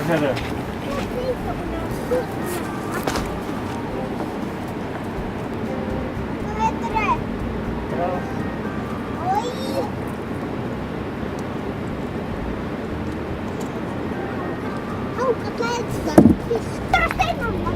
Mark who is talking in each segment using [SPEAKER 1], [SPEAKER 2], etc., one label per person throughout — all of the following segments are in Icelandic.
[SPEAKER 1] Herru.
[SPEAKER 2] Vad heter det?
[SPEAKER 1] Ja.
[SPEAKER 2] Oj! Haukaklädsel. Fiskar sen mamma.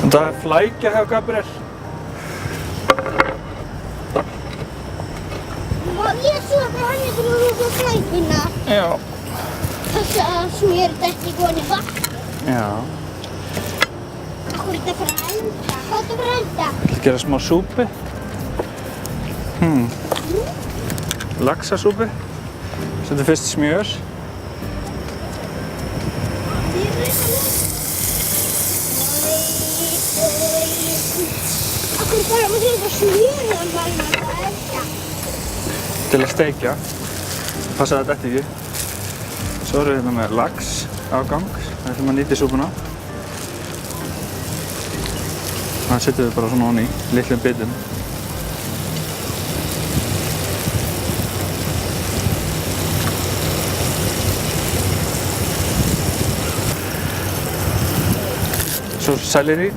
[SPEAKER 1] Það er flækja hjá Gabriel.
[SPEAKER 2] Ég svo að hann er búin að rúka flækuna.
[SPEAKER 1] Já.
[SPEAKER 2] Þess að smjör þetta í góðan í vatn.
[SPEAKER 1] Já.
[SPEAKER 2] Akkur þetta fara að elda. Hvað þetta fara að elda?
[SPEAKER 1] Það gera smá súpu. Laxasúpu. Settu fyrst smjör.
[SPEAKER 2] Akkur bara maður þurfa smjör og bara að elda.
[SPEAKER 1] Til að steikja. Passa þetta ekki. Svo erum við hérna með lax á gang. Það ætlum að nýta í súpuna. Það setjum við bara svona ofan í, litlum bitum. Svo selleri.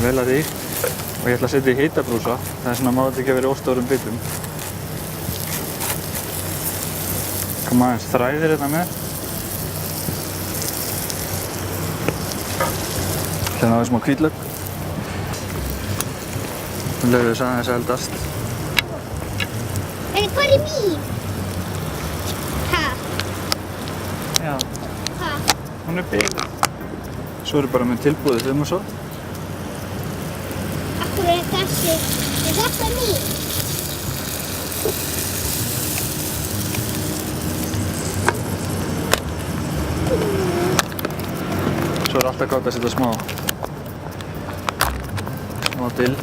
[SPEAKER 1] Vel að því. Og ég ætla að setja í hitabrúsa. Það er svona má þetta ekki að vera of stórum bitum. Koma aðeins þræðir hérna með. Hérna á við smá hvítlauk. Við leyfum þess aðeins að eldast.
[SPEAKER 2] Hvað er mín? Ha?
[SPEAKER 1] Já,
[SPEAKER 2] Ha?
[SPEAKER 1] hún er byggð. Svo erum við bara með tilbúðið þumarsótt.
[SPEAKER 2] Akkur er þessi? Er þetta mín?
[SPEAKER 1] Svo er alltaf gott að setja smá dill.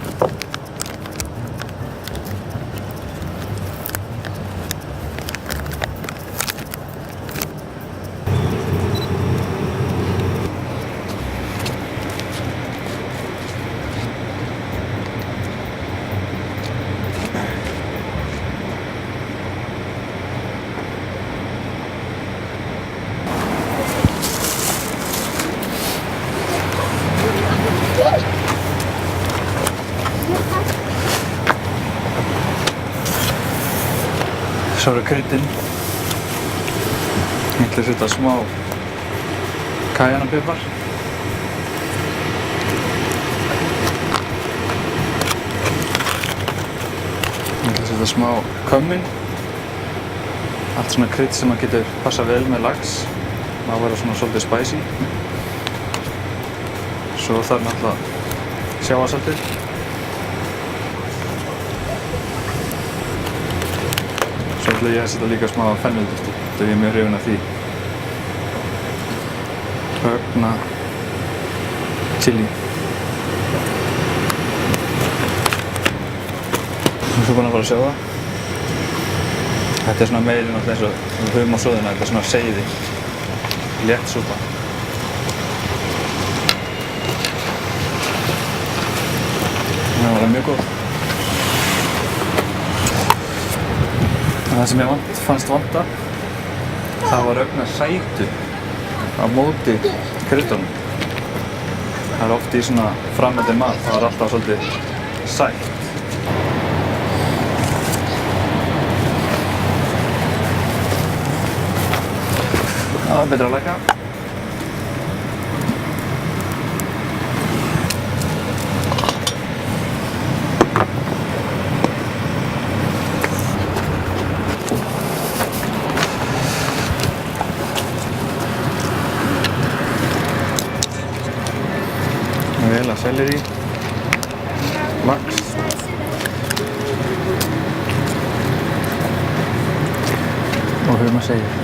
[SPEAKER 1] Svo eru kryddin. Ég ætla að setja smá kajanapipar. Ég ætla að setja smá kummin. Allt svona krydd sem maður getur passað vel með lax. Það verður svona svolítið spicy. Svo þarf náttúrulega sjávarsaltið. Svo ætla ég að setja líka smá fenniljurti, þegar ég er mjög hrifinn af því. Högna chili. Þú er búinn að fara að sjá það. Þetta er svona meiri náttúrulega eins og við höfum á soðina, þetta er svona seiði. Létt súpa. Það var mjög góð. Það sem ég fannst vanta, það var augna sætu á móti kryddunum. Það er oft í svona framandi mat, það er alltaf svolítið sætt. Það var betra að lækka. Vel að selleri, lax. Hvað er maður að segja?